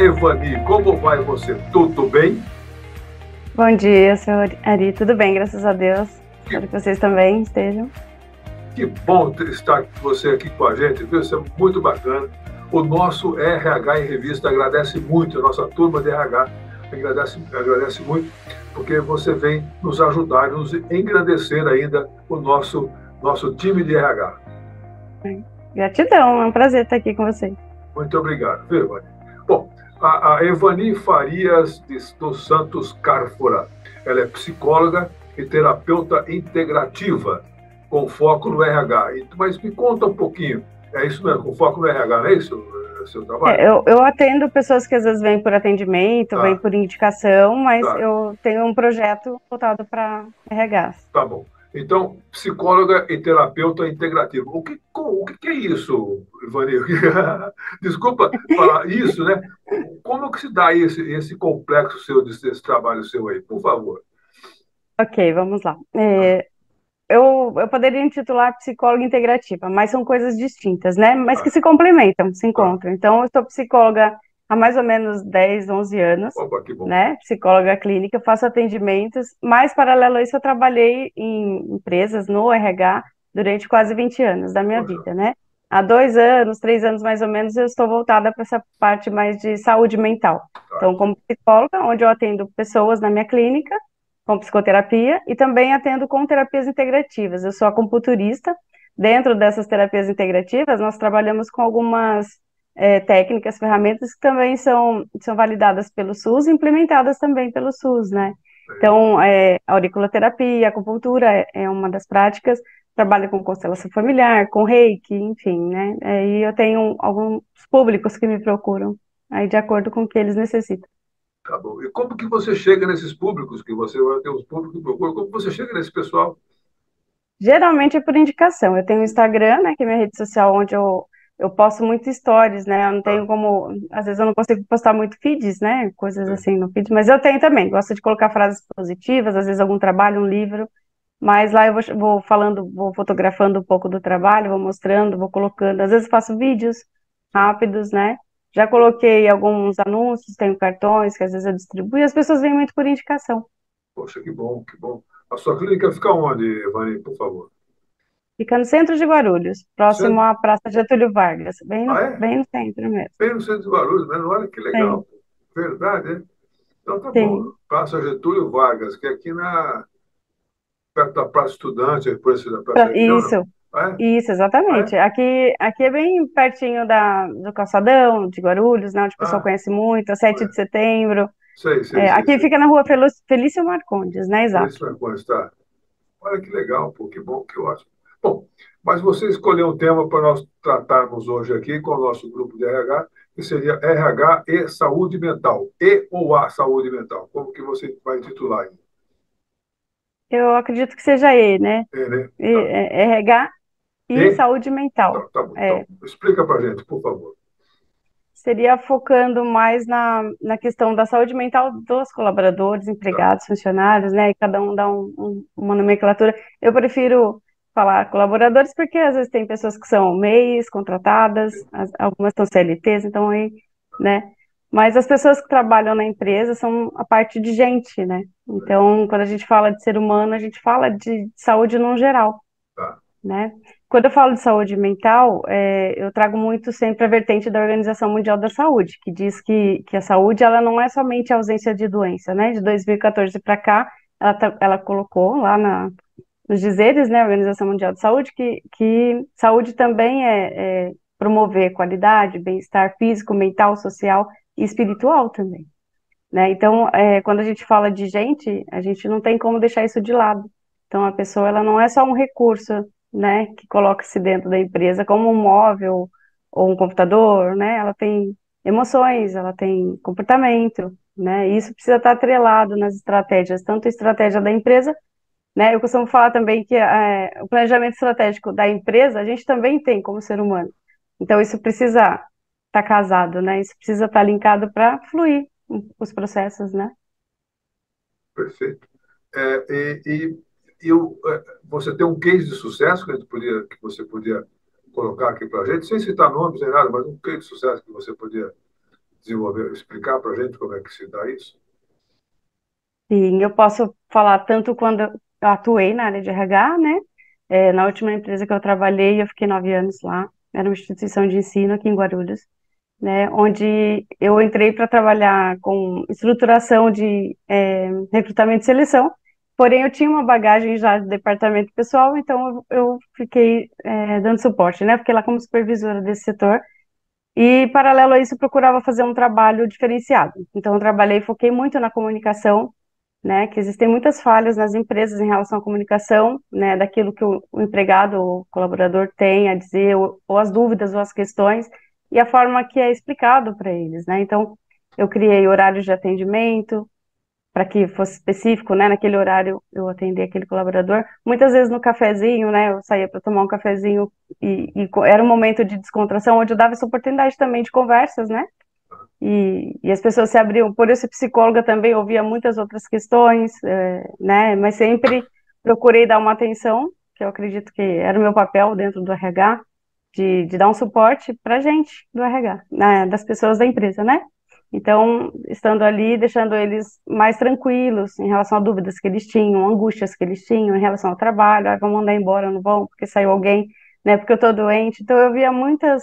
Evani, como vai você? Tudo bem? Bom dia, senhor Ari. Tudo bem, graças a Deus. Que, Espero que vocês também estejam. que bom estar você aqui com a gente, viu? Isso é muito bacana. O nosso RH em Revista agradece muito, a nossa turma de RH agradece muito, porque você vem nos ajudar, nos engrandecer ainda o nosso time de RH. Gratidão, é um prazer estar aqui com vocês. Muito obrigado, viu, Evani? Bom, a Evani Farias dos Santos Cárfora, ela é psicóloga e terapeuta integrativa, com foco no RH. Mas me conta um pouquinho, é isso mesmo, com foco no RH, não é isso, seu trabalho? Eu atendo pessoas que às vezes vêm por atendimento, vêm Tá, por indicação, mas tá, eu tenho um projeto voltado para RH. tá bom. Então, psicóloga e terapeuta integrativa. O que é isso, Ivani? Desculpa falar isso, né? Como que se dá esse complexo seu, desse trabalho seu aí? Por favor. Ok, vamos lá. Eu poderia intitular psicóloga integrativa, mas são coisas distintas, né? Mas que Tá, se complementam, se tá. encontram. Então, eu sou psicóloga há mais ou menos 10, 11 anos, Opa, que bom. né? Psicóloga clínica, eu faço atendimentos, mas, paralelo a isso, eu trabalhei em empresas, no RH, durante quase 20 anos da minha Poxa, vida, né? Há 2 anos, 3 anos mais ou menos, eu estou voltada para essa parte mais de saúde mental. tá. Então, como psicóloga, onde eu atendo pessoas na minha clínica, com psicoterapia e também atendo com terapias integrativas. Eu sou acupunturista. Dentro dessas terapias integrativas, nós trabalhamos com algumas técnicas, ferramentas que também são validadas pelo SUS e implementadas também pelo SUS, né? Então, a auriculoterapia, a acupuntura é uma das práticas, trabalho com constelação familiar, com reiki, enfim, né? E eu tenho alguns públicos que me procuram, aí de acordo com o que eles necessitam. Tá bom. E como que você chega nesses públicos, que você vai ter os públicos que procuram, como você chega nesse pessoal? Geralmente é por indicação. Eu tenho o Instagram, né, que é minha rede social, onde eu posto muito stories, né? Eu não Tá, tenho como. Às vezes eu não consigo postar muito feeds, né? Coisas sim. assim no feed, mas eu tenho também. Gosto de colocar frases positivas, às vezes algum trabalho, um livro. Mas lá eu vou falando, vou fotografando um pouco do trabalho, vou mostrando, vou colocando. Às vezes faço vídeos rápidos, né? Já coloquei alguns anúncios, tenho cartões que às vezes eu distribuo e as pessoas vêm muito por indicação. Poxa, que bom, que bom. A sua clínica fica onde, Evani, por favor? Fica no centro de Guarulhos, próximo Centro? à Praça Getúlio Vargas, Ah, é? bem no centro mesmo. Bem no centro de Guarulhos, né? Olha que Sim, legal. Verdade, é? Então tá bom. sim. Praça Getúlio Vargas, que é aqui perto da Praça Estudante, depois da Praça da Região, não? Isso, Ah, é? isso, Ah, é? exatamente. Aqui é bem pertinho do Calçadão, de Guarulhos, né, onde o pessoal Ah, conhece muito, a 7 de setembro. sei, sei, sei, Aqui sei. fica na rua Felício Marcondes, né, exato. Felício Marcondes, tá. Olha que legal, pô, que bom, que ótimo. Bom, mas você escolheu um tema para nós tratarmos hoje aqui com o nosso grupo de RH, que seria RH e saúde mental. E ou a saúde mental. Como que você vai titular aí? Eu acredito que seja né? É, né? Tá. RH e E? saúde mental. Tá bom. É, Então, explica para gente, por favor. seria focando mais na questão da saúde mental dos colaboradores, Tá. empregados, funcionários, né? E cada um dá uma nomenclatura. Eu prefiro falar colaboradores porque às vezes tem pessoas que são MEIs, contratadas, algumas são CLTs, então aí, né? Mas as pessoas que trabalham na empresa são a parte de gente, né? Então, quando a gente fala de ser humano, a gente fala de saúde no geral, Tá. né? Quando eu falo de saúde mental, eu trago muito sempre a vertente da Organização Mundial da Saúde, que diz que a saúde ela não é somente a ausência de doença, né? De 2014 para cá, ela colocou lá nos dizeres, né, a Organização Mundial de Saúde, que saúde também é promover qualidade, bem-estar físico, mental, social e espiritual também, né? Então, quando a gente fala de gente, a gente não tem como deixar isso de lado. Então, a pessoa, ela não é só um recurso, né, que coloca-se dentro da empresa como um móvel ou um computador, né? Ela tem emoções, ela tem comportamento, né? E isso precisa estar atrelado nas estratégias, tanto a estratégia da empresa, né? Eu costumo falar também que o planejamento estratégico da empresa, a gente também tem como ser humano. Então, isso precisa estar casado, né? Isso precisa estar linkado para fluir os processos, né? Perfeito. Você tem um case de sucesso que você podia colocar aqui para a gente, sem citar nomes nem nada, mas um case de sucesso que você podia desenvolver, explicar para a gente como é que se dá isso? Sim, eu posso falar tanto quando eu atuei na área de RH, né? Na última empresa que eu trabalhei, eu fiquei 9 anos lá. Era uma instituição de ensino aqui em Guarulhos, né? Onde eu entrei para trabalhar com estruturação de recrutamento e seleção. Porém, eu tinha uma bagagem já de departamento pessoal, então eu fiquei dando suporte, né? Fiquei lá como supervisora desse setor. E, paralelo a isso, eu procurava fazer um trabalho diferenciado. Então, eu trabalhei, foquei muito na comunicação, né, que existem muitas falhas nas empresas em relação à comunicação, né, daquilo que o empregado ou o colaborador tem a dizer, ou as dúvidas ou as questões, e a forma que é explicado para eles, né. Então, eu criei horários de atendimento, para que fosse específico, né, naquele horário eu atender aquele colaborador. Muitas vezes no cafezinho, né, eu saía para tomar um cafezinho e era um momento de descontração onde eu dava essa oportunidade também de conversas, né, e as pessoas se abriam. Por isso, psicóloga também ouvia muitas outras questões, né, mas sempre procurei dar uma atenção, que eu acredito que era o meu papel dentro do RH, de dar um suporte para a gente do RH, né, das pessoas da empresa, né? Então, estando ali, deixando eles mais tranquilos em relação a dúvidas que eles tinham, angústias que eles tinham em relação ao trabalho, ah, vão mandar embora, não vão, porque saiu alguém, né, porque eu estou doente. Então, eu via muitas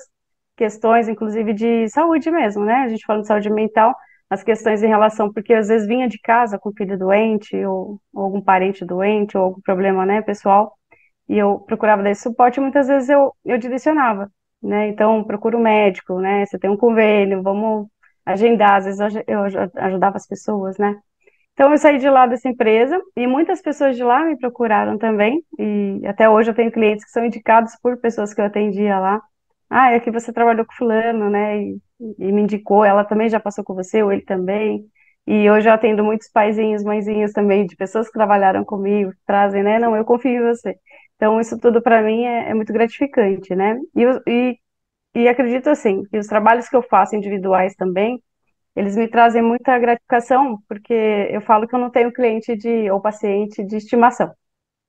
questões, inclusive de saúde mesmo, né? A gente falando de saúde mental, as questões em relação, porque às vezes vinha de casa com o filho doente, ou algum parente doente, ou algum problema, né, pessoal, e eu procurava dar esse suporte, e muitas vezes eu direcionava, né? Então, procura um médico, né? Você tem um convênio, vamos agendar. Às vezes eu ajudava as pessoas, né? Então, eu saí de lá dessa empresa e muitas pessoas de lá me procuraram também. E até hoje eu tenho clientes que são indicados por pessoas que eu atendia lá. Ah, é que você trabalhou com fulano, né? E me indicou, ela também já passou com você, ou ele também. E hoje eu atendo muitos paizinhos, mãezinhos também, de pessoas que trabalharam comigo, que trazem, né? Não, eu confio em você. Então, isso tudo para mim é muito gratificante, né? E acredito, assim, que os trabalhos que eu faço individuais também, eles me trazem muita gratificação, porque eu falo que eu não tenho cliente ou paciente de estimação,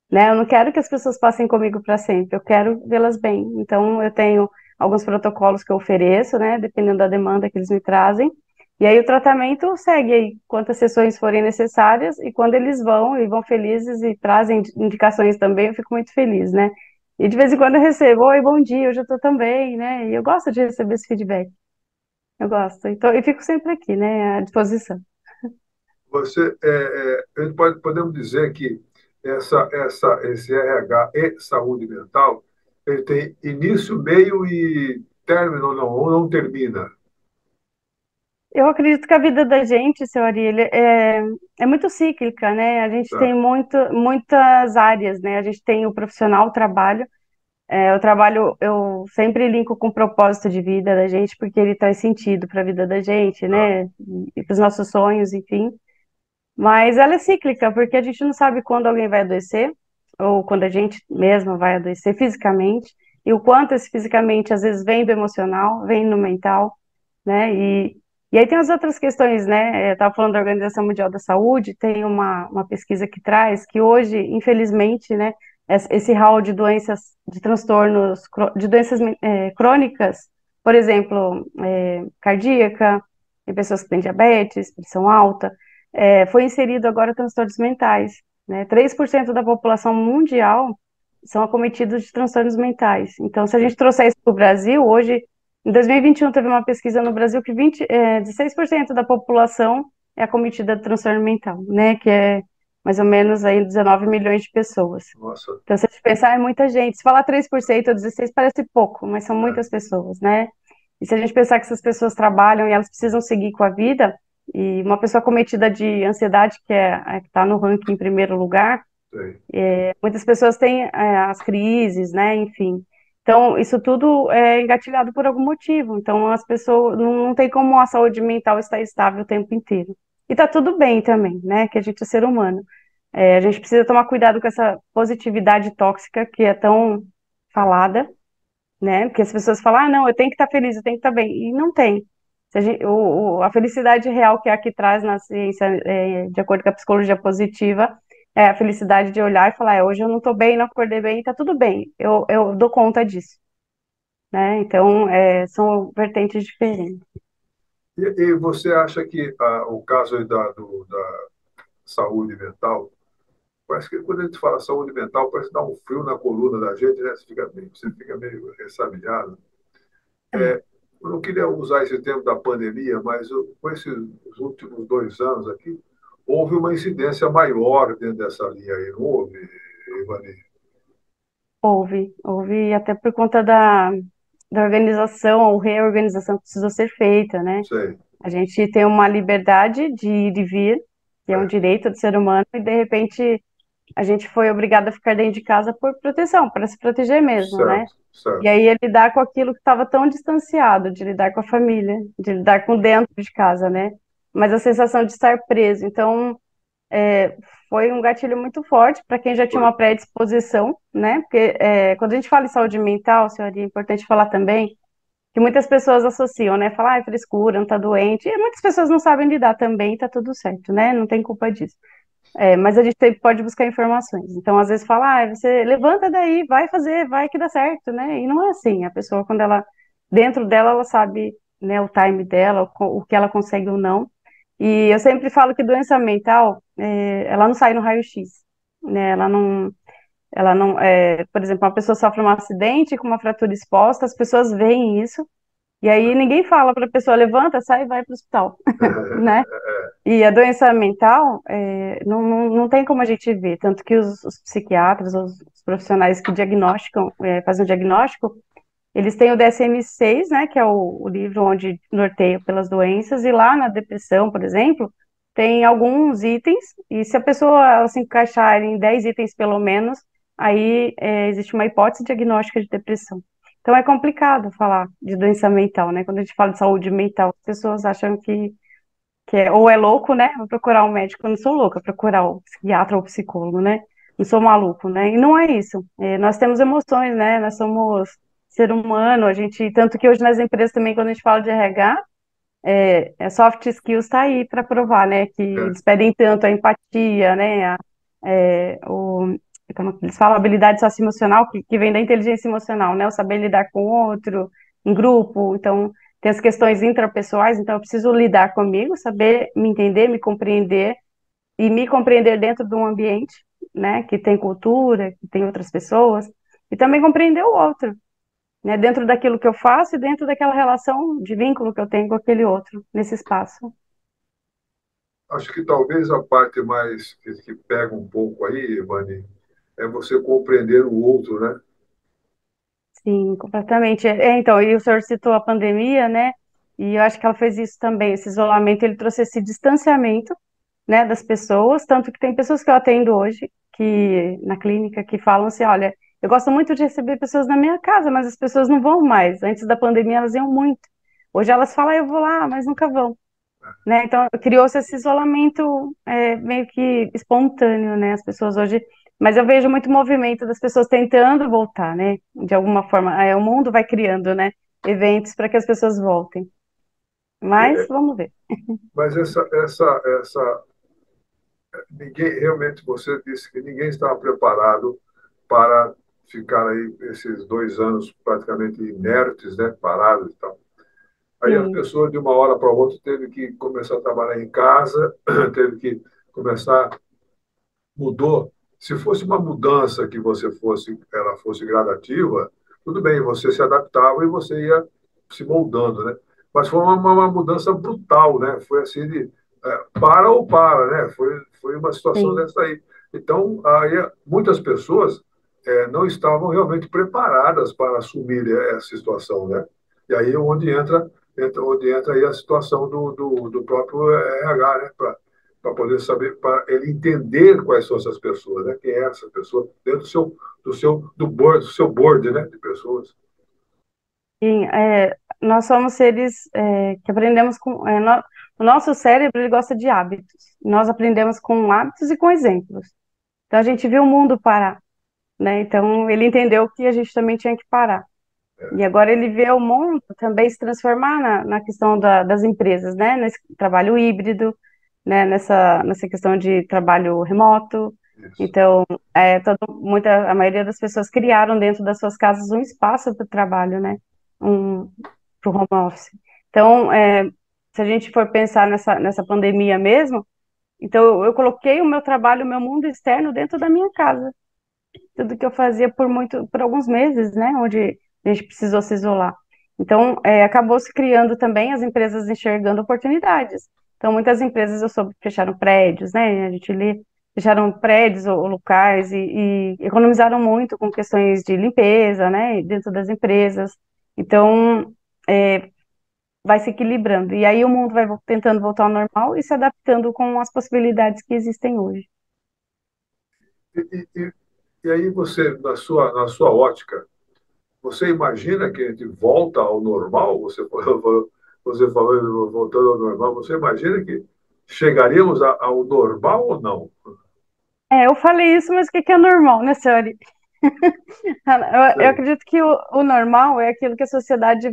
né? Eu não quero que as pessoas passem comigo para sempre, eu quero vê-las bem. Então, eu tenho alguns protocolos que eu ofereço, né? Dependendo da demanda que eles me trazem. E aí o tratamento segue aí, quantas sessões forem necessárias, e quando eles vão e vão felizes e trazem indicações também, eu fico muito feliz, né? E de vez em quando eu recebo, oi, bom dia, hoje eu tô também, né? E eu gosto de receber esse feedback. Eu gosto. Então, eu fico sempre aqui, né, à disposição. A gente podemos dizer que esse RH e saúde mental, ele tem início, meio e término, ou não termina. Eu acredito que a vida da gente, seu Ari, é muito cíclica, né? A gente Tá? tem muitas áreas, né? A gente tem o profissional, o trabalho. O trabalho eu sempre linko com o propósito de vida da gente, porque ele traz sentido para a vida da gente, Tá. né? E para os nossos sonhos, enfim. Mas ela é cíclica, porque a gente não sabe quando alguém vai adoecer, ou quando a gente mesma vai adoecer fisicamente, e o quanto esse fisicamente às vezes vem do emocional, vem no mental, né? E aí tem as outras questões, né? Eu estava falando da Organização Mundial da Saúde, tem uma pesquisa que traz que hoje, infelizmente, né, esse hall de doenças, de transtornos, de doenças crônicas, por exemplo, cardíaca, tem pessoas que têm diabetes, pressão alta, foi inserido agora transtornos mentais, né? 3% da população mundial são acometidos de transtornos mentais. Então, se a gente trouxer isso para o Brasil, hoje em 2021, teve uma pesquisa no Brasil que 16% da população é acometida de transtorno mental, né? Que é mais ou menos aí 19 milhões de pessoas. Nossa. Então, se a gente pensar, é muita gente. Se falar 3% ou 16% parece pouco, mas são É. muitas pessoas, né? E se a gente pensar que essas pessoas trabalham e elas precisam seguir com a vida, e uma pessoa acometida de ansiedade, que é a que está no ranking em primeiro lugar, Sei. muitas pessoas têm as crises, né? Enfim. Então, isso tudo é engatilhado por algum motivo. Então, as pessoas não tem como a saúde mental estar estável o tempo inteiro. E tá tudo bem também, né? Que a gente é ser humano. A gente precisa tomar cuidado com essa positividade tóxica que é tão falada, né? Porque as pessoas falam, ah, não, eu tenho que estar feliz, eu tenho que estar bem. E não tem. Se a gente- a felicidade real que é a que traz na ciência, de acordo com a psicologia positiva, é a felicidade de olhar e falar, hoje eu não estou bem, não acordei bem, tá tudo bem, eu dou conta disso, né? Então, são vertentes diferentes. E você acha que o caso aí da saúde mental, parece que quando a gente fala saúde mental, parece que dá um frio na coluna da gente, né? Você fica meio ressabiado. É. Eu não queria usar esse termo da pandemia, mas com esses últimos 2 anos aqui, houve uma incidência maior dentro dessa linha aí, não houve, Ivani? Houve até por conta da organização ou reorganização que precisou ser feita, né? Sei. A gente tem uma liberdade de ir e vir, que é um É, direito do ser humano, e de repente a gente foi obrigado a ficar dentro de casa por proteção, para se proteger mesmo, né? certo, E certo. aí é lidar com aquilo que estava tão distanciado, de lidar com a família, de lidar com dentro de casa, né? Mas a sensação de estar preso. Então, é, foi um gatilho muito forte para quem já tinha Foi. uma predisposição, né? Porque quando a gente fala em saúde mental, senhoria, é importante falar também que muitas pessoas associam, né? Falar, ah, é frescura, não tá doente. E muitas pessoas não sabem lidar também, tá tudo certo, né? Não tem culpa disso. Mas a gente pode buscar informações. Então, às vezes, fala, ah, você levanta daí, vai fazer, vai que dá certo, né? E não é assim. A pessoa, quando ela, dentro dela, ela sabe, né, o time dela, o que ela consegue ou não. E eu sempre falo que doença mental, ela não sai no raio-x, né? Por exemplo, uma pessoa sofre um acidente com uma fratura exposta, as pessoas veem isso, e aí ninguém fala para a pessoa, levanta, sai e vai para o hospital, né? E a doença mental, não tem como a gente ver, tanto que os psiquiatras, os profissionais que diagnosticam, fazem o diagnóstico, eles têm o DSM-6, né, que é o livro onde norteia pelas doenças, e lá na depressão, por exemplo, tem alguns itens, e se a pessoa ela se encaixar em 10 itens pelo menos, aí existe uma hipótese diagnóstica de depressão. Então é complicado falar de doença mental, né? Quando a gente fala de saúde mental, as pessoas acham que ou é louco, né? Vou procurar um médico, eu não sou louca, procurar o psiquiatra ou psicólogo, né? Não sou maluco, né? E não é isso. Nós temos emoções, né? Nós somos ser humano, a gente, tanto que hoje nas empresas também, quando a gente fala de RH, soft skills está aí para provar, né? Que É. eles pedem tanto a empatia, né? É, o, como eles falam, a habilidade socioemocional, que vem da inteligência emocional, né? O saber lidar com o outro, em grupo, então tem as questões intrapessoais, então eu preciso lidar comigo, saber me entender, me compreender e me compreender dentro de um ambiente, né, que tem cultura, que tem outras pessoas, e também compreender o outro, né, dentro daquilo que eu faço e dentro daquela relação de vínculo que eu tenho com aquele outro nesse espaço. Acho que talvez a parte mais que pega um pouco aí, Ivani, é você compreender o outro, né? Sim, completamente. Então, e o senhor citou a pandemia, né? E eu acho que ela fez isso também. Esse isolamento, ele trouxe esse distanciamento, né, das pessoas, tanto que tem pessoas que eu atendo hoje, que na clínica, que falam assim, olha, eu gosto muito de receber pessoas na minha casa, mas as pessoas não vão mais. Antes da pandemia, elas iam muito. Hoje elas falam, "Ah, eu vou lá, mas nunca vão." Né? Então, criou-se esse isolamento meio que espontâneo, né? As pessoas hoje. Mas eu vejo muito movimento das pessoas tentando voltar, né? De alguma forma. O mundo vai criando, né? Eventos para que as pessoas voltem. Mas vamos ver. Mas ninguém, realmente, você disse que ninguém estava preparado para ficar aí esses 2 anos praticamente inertes, né? Parados e tal. Aí a Sim, pessoa, de uma hora para outra, teve que começar a trabalhar em casa, teve que começar, mudou. Se fosse uma mudança que ela fosse gradativa, tudo bem, você se adaptava e você ia se moldando, né? Mas foi uma mudança brutal, né? Foi assim de para ou para, né? Foi uma situação sim. dessa aí. Então, aí, muitas pessoas não estavam realmente preparadas para assumir essa situação, né? E aí é onde entra aí a situação do próprio RH, né? Para poder saber, para ele entender quais são essas pessoas, né? Quem é essa pessoa dentro do seu board, né? De pessoas. Sim, nós somos seres que aprendemos com. O nosso cérebro ele gosta de hábitos. Nós aprendemos com hábitos e com exemplos. Então a gente viu o mundo parar, né? Então ele entendeu que a gente também tinha que parar. E agora ele vê o mundo também se transformar na questão das empresas, né? Nesse trabalho híbrido, né? Nessa questão de trabalho remoto. Isso. Então, a maioria das pessoas criaram dentro das suas casas um espaço para o trabalho, né? Para o home office. Então, se a gente for pensar nessa pandemia mesmo, então eu coloquei o meu trabalho, o meu mundo externo dentro da minha casa. Tudo que eu fazia por alguns meses, né, onde a gente precisou se isolar. Então, acabou se criando também as empresas enxergando oportunidades. Então, muitas empresas eu soube que fecharam prédios, né, a gente lê, fecharam prédios ou locais e economizaram muito com questões de limpeza, né, dentro das empresas. Então, é, vai se equilibrando. E aí o mundo vai tentando voltar ao normal e se adaptando com as possibilidades que existem hoje. E, e, e e aí você, na sua ótica, você imagina que a gente volta ao normal? Você falou voltando ao normal, você imagina que chegaríamos ao normal ou não? Eu falei isso, mas o que que é normal, né, senhora? Eu Sei, acredito que o normal é aquilo que a sociedade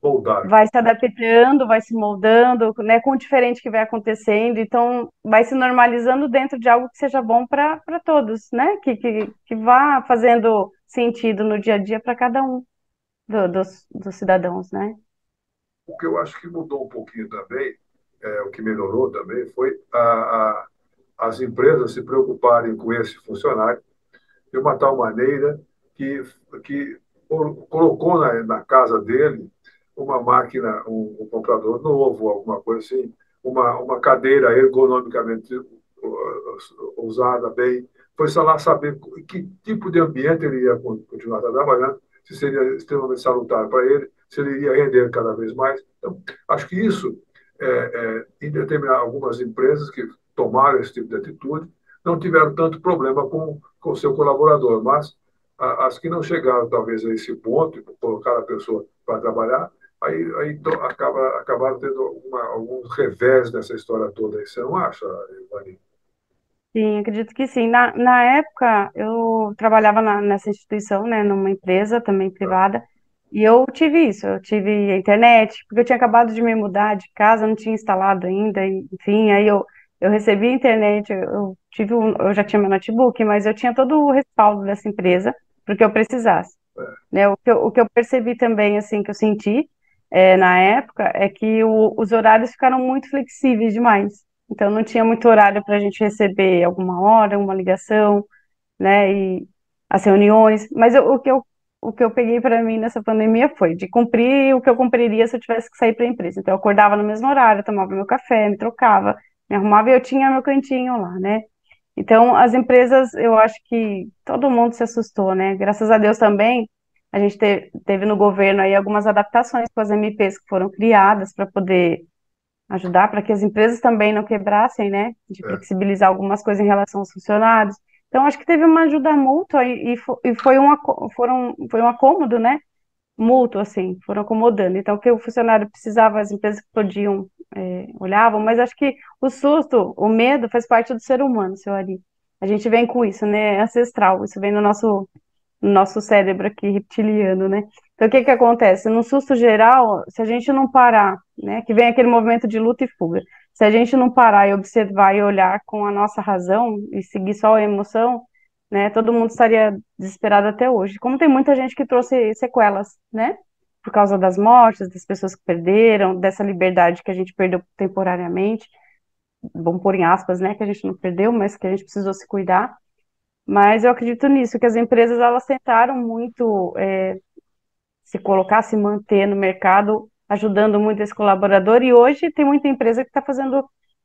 moldar. vai se adaptando, vai se moldando, né, com o diferente que vai acontecendo, então vai se normalizando dentro de algo que seja bom para todos, né, que vá fazendo sentido no dia a dia para cada um dos cidadãos, né? O que eu acho que mudou um pouquinho também, o que melhorou também, foi as empresas se preocuparem com esse funcionário de uma tal maneira que, que colocou na casa dele uma máquina, um computador novo, alguma coisa assim, uma cadeira ergonomicamente usada bem. Foi só lá saber que tipo de ambiente ele ia continuar trabalhando, se seria extremamente salutar para ele, se ele iria render cada vez mais. Então, acho que isso, em determinar algumas empresas que tomaram esse tipo de atitude, não tiveram tanto problema com o seu colaborador, mas as que não chegaram talvez a esse ponto, colocar a pessoa para trabalhar, aí então, acabaram tendo alguns revés dessa história toda. Aí. Você não acha, Ivani? Sim, acredito que sim. Na época, eu trabalhava nessa instituição, né, numa empresa também Tá, privada, e eu tive isso, eu tive a internet, porque eu tinha acabado de me mudar de casa, não tinha instalado ainda, enfim, aí eu recebi a internet, eu já tinha meu notebook, mas eu tinha todo o respaldo dessa empresa, porque eu precisasse, é, né, o que eu percebi também, assim, que eu senti, na época, é que os horários ficaram muito flexíveis demais. Então, não tinha muito horário para a gente receber alguma hora, uma ligação, né, e as reuniões. Mas o que eu peguei para mim nessa pandemia foi de cumprir o que eu cumpriria se eu tivesse que sair para a empresa. Então, eu acordava no mesmo horário, tomava meu café, me trocava, me arrumava e eu tinha meu cantinho lá, né? Então, as empresas, eu acho que todo mundo se assustou, né? Graças a Deus também, a gente teve no governo aí algumas adaptações com as MPs que foram criadas para poder ajudar, para que as empresas também não quebrassem, né? De é. flexibilizar algumas coisas em relação aos funcionários. Então, acho que teve uma ajuda mútua e foi um acômodo, né? Mútuo, assim, foram acomodando. Então, o que o funcionário precisava, as empresas que podiam, olhavam, mas acho que o susto, o medo faz parte do ser humano, seu Ari. A gente vem com isso, né? É ancestral, isso vem no nosso cérebro aqui reptiliano, né? Então, o que que acontece? No susto geral, se a gente não parar, né, que vem aquele movimento de luta e fuga, se a gente não parar e observar e olhar com a nossa razão e seguir só a emoção, né, todo mundo estaria desesperado até hoje. Como tem muita gente que trouxe sequelas, né, por causa das mortes, das pessoas que perderam, dessa liberdade que a gente perdeu temporariamente, vamos pôr em aspas, né, que a gente não perdeu, mas que a gente precisou se cuidar. Mas eu acredito nisso, que as empresas elas tentaram muito se colocar, se manter no mercado, ajudando muito esse colaborador, e hoje tem muita empresa que está fazendo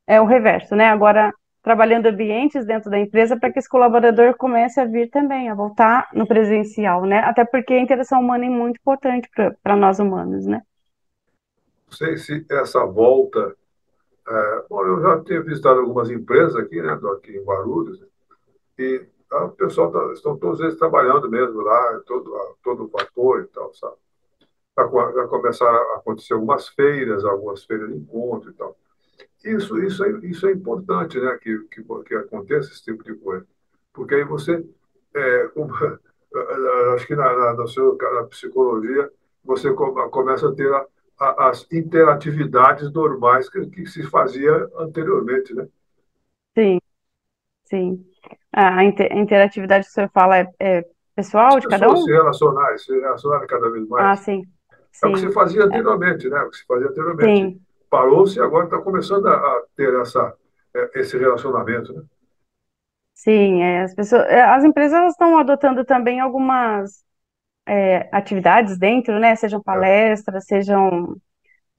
o reverso, né? Agora, trabalhando ambientes dentro da empresa para que esse colaborador comece a vir também, a voltar no presencial, né? Até porque a interação humana é muito importante para nós humanos, né? Não sei se essa volta. Bom, eu já tenho visitado algumas empresas aqui, né, aqui em Guarulhos, e o pessoal estão todos eles trabalhando mesmo lá, todo vapor e tal, sabe? Já começaram a acontecer algumas feiras, de encontro e tal. Isso é importante, né, que aconteça esse tipo de coisa. Porque aí você, como, acho que na psicologia, você começa a ter as interatividades normais que se fazia anteriormente, né? Sim, sim. A interatividade que o senhor fala é As pessoal de cada pessoas um? se relacionarem cada vez Ah, mais. sim, É o que se sim, fazia anteriormente, né? O que se fazia anteriormente. sim. parou-se e agora está começando a ter esse relacionamento, né? Sim, as pessoas, as empresas elas estão adotando também algumas atividades dentro, né? Sejam É, palestras, sejam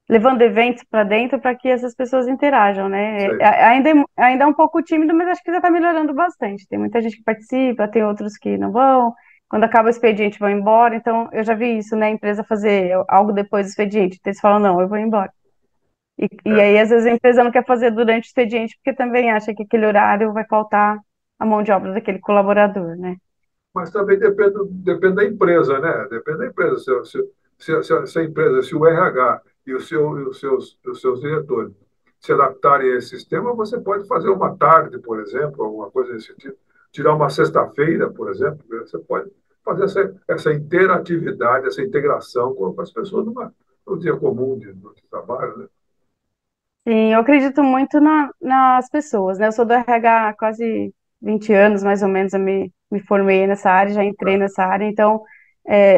levando eventos para dentro para que essas pessoas interajam, isso né? aí. Ainda é um pouco tímido, mas acho que já está melhorando bastante. Tem muita gente que participa, tem outros que não vão. Quando acaba o expediente, vão embora. Então, eu já vi isso, né? A empresa fazer algo depois do expediente. Então, eles falam, não, eu vou embora. E É. aí, às vezes, a empresa não quer fazer durante o expediente, porque também acha que aquele horário vai faltar a mão de obra daquele colaborador, né? Mas também depende da empresa, né? Depende da empresa. Se a empresa, se o RH e os seus diretores se adaptarem a esse sistema, você pode fazer uma tarde, por exemplo, alguma coisa nesse sentido. Tirar uma sexta-feira, por exemplo, né? Você pode fazer essa interatividade, essa integração com as pessoas no dia comum de trabalho, né? Sim, eu acredito muito nas pessoas, né? Eu sou do RH há quase 20 anos, mais ou menos, eu me formei nessa área, já entrei É, nessa área, então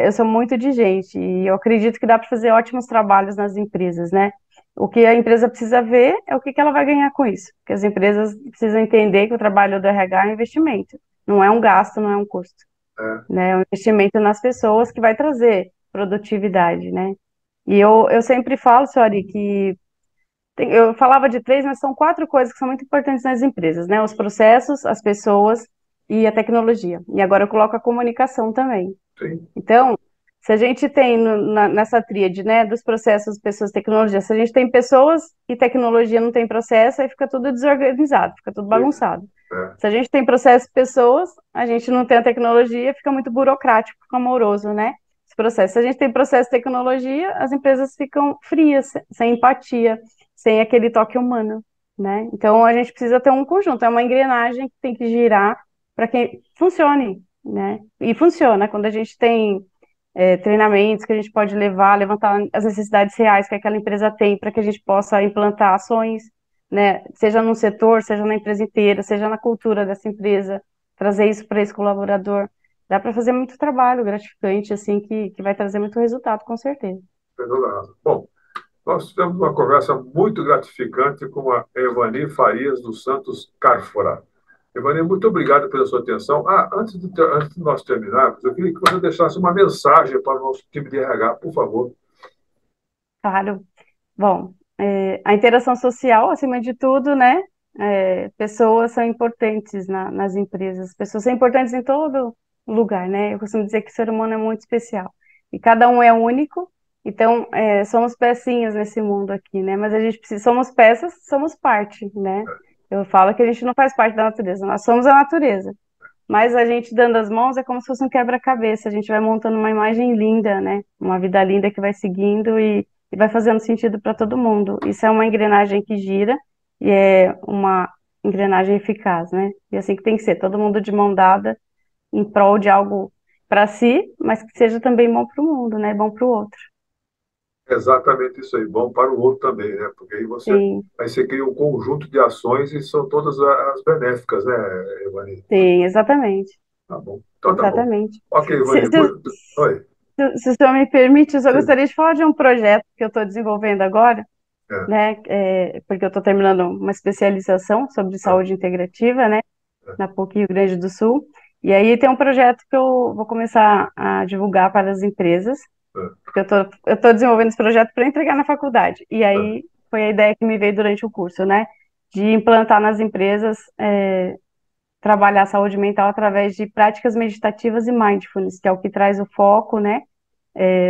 eu sou muito de gente e eu acredito que dá para fazer ótimos trabalhos nas empresas, né? O que a empresa precisa ver é o que ela vai ganhar com isso, porque as empresas precisam entender que o trabalho do RH é um investimento, não é um gasto, não é um custo, é, né? É um investimento nas pessoas que vai trazer produtividade, né? E eu sempre falo, Suari, que eu falava de três, mas são quatro coisas que são muito importantes nas empresas, né? Os processos, as pessoas e a tecnologia. E agora eu coloco a comunicação também. sim, Então, se a gente tem nessa tríade, né, dos processos, pessoas e tecnologia, se a gente tem pessoas e tecnologia não tem processo, aí fica tudo desorganizado, fica tudo sim, bagunçado. é, Se a gente tem processo e pessoas, a gente não tem a tecnologia, fica muito burocrático, fica moroso, né? Esse processo. Se a gente tem processo e tecnologia, as empresas ficam frias, sem empatia, sem aquele toque humano, né? Então a gente precisa ter um conjunto, é uma engrenagem que tem que girar para que funcione, né? E funciona quando a gente tem treinamentos que a gente pode levantar as necessidades reais que aquela empresa tem para que a gente possa implantar ações, né? Seja num setor, seja na empresa inteira, seja na cultura dessa empresa, trazer isso para esse colaborador. Dá para fazer muito trabalho gratificante, assim, que vai trazer muito resultado, com certeza. tem toda a razão. Bom, nós tivemos uma conversa muito gratificante com a Evani Farias dos Santos Carfora. Evani, muito obrigado pela sua atenção. Antes de nós terminarmos, eu queria que você deixasse uma mensagem para o nosso time de RH, por favor. Claro. Bom, a interação social, acima de tudo, né? Pessoas são importantes nas empresas, pessoas são importantes em todo lugar, né? Eu costumo dizer que o ser humano é muito especial e cada um é único, então somos pecinhas nesse mundo aqui, né? Mas a gente precisa, somos peças, somos parte, né? Eu falo que a gente não faz parte da natureza, nós somos a natureza. Mas a gente dando as mãos é como se fosse um quebra-cabeça. A gente vai montando uma imagem linda, né? Uma vida linda que vai seguindo e vai fazendo sentido para todo mundo. Isso é uma engrenagem que gira e é uma engrenagem eficaz, né? E assim que tem que ser, todo mundo de mão dada em prol de algo para si, mas que seja também bom para o mundo, né? Bom para o outro. Exatamente isso aí, bom para o outro também, né? Porque Sim, aí você cria um conjunto de ações e são todas as benéficas, né, Evani? sim, exatamente. Tá bom. Então tá bom. Exatamente. Ok, Se, Evani. se, Oi. se o senhor me permite, eu só Sim. gostaria de falar de um projeto que eu estou desenvolvendo agora, É, né? Porque eu estou terminando uma especialização sobre é, saúde integrativa, né? é, Na PUC Rio Grande do Sul. E aí tem um projeto que eu vou começar a divulgar para as empresas, é, porque eu tô desenvolvendo esse projeto para entregar na faculdade. E é. aí foi a ideia que me veio durante o curso, né? De implantar nas empresas, trabalhar a saúde mental através de práticas meditativas e mindfulness, que é o que traz o foco, né?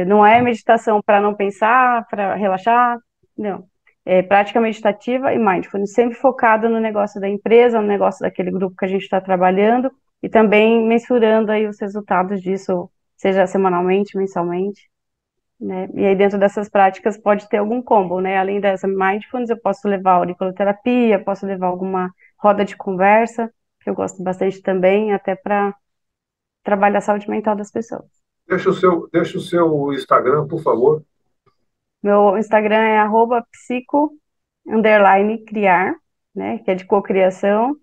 Não é meditação para não pensar, para relaxar, não. É prática meditativa e mindfulness, sempre focado no negócio da empresa, no negócio daquele grupo que a gente está trabalhando e também mensurando aí os resultados disso, seja semanalmente, mensalmente, né? E aí dentro dessas práticas pode ter algum combo, né? Além dessa mindfulness, eu posso levar auriculoterapia, posso levar alguma roda de conversa, que eu gosto bastante também, até para trabalhar a saúde mental das pessoas. Deixa o seu Instagram, por favor. Meu Instagram é @psico_criar, né, que é de cocriação,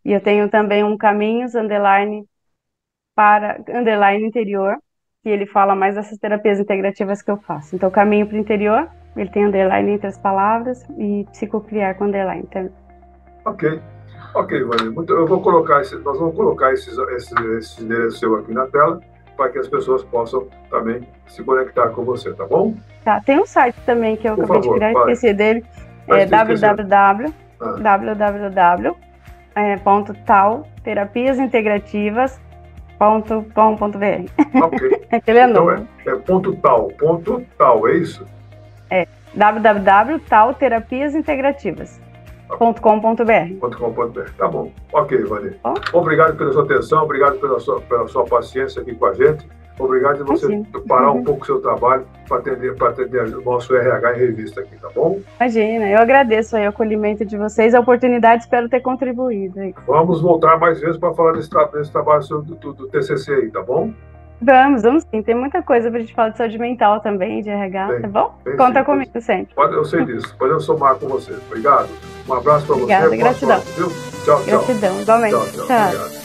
e eu tenho também um caminhos para interior, que ele fala mais dessas terapias integrativas que eu faço. Então, caminho para o interior Ele tem underline entre as palavras e psicocriar com underline também. Ok. Ok, Vânia. Eu vou colocar nós vamos colocar esse endereço seu aqui na tela para que as pessoas possam também se conectar com você, tá bom? Tá, tem um site também que eu acabei de criar, esqueci dele, www.terapiasintegrativas.com.br. Ok. Aquele é então novo. é ponto tal, é isso? É www.terapiasintegrativas.com.br. Tá bom. Ok, Vânia. Obrigado pela sua atenção, obrigado pela sua paciência aqui com a gente. Obrigado de você parar um pouco o seu trabalho para atender o nosso RH em revista aqui, tá bom? Imagina, eu agradeço aí o acolhimento de vocês, a oportunidade, espero ter contribuído. Aí. Vamos voltar mais vezes para falar desse trabalho do TCC aí, tá bom? Vamos sim. Tem muita coisa para a gente falar de saúde mental também, de RH, tá bom? Conta comigo sempre. Eu sei disso. Podemos somar com você. Obrigado. Um abraço para você. Obrigada, gratidão. Tchau. Gratidão, igualmente. Tchau. Obrigado.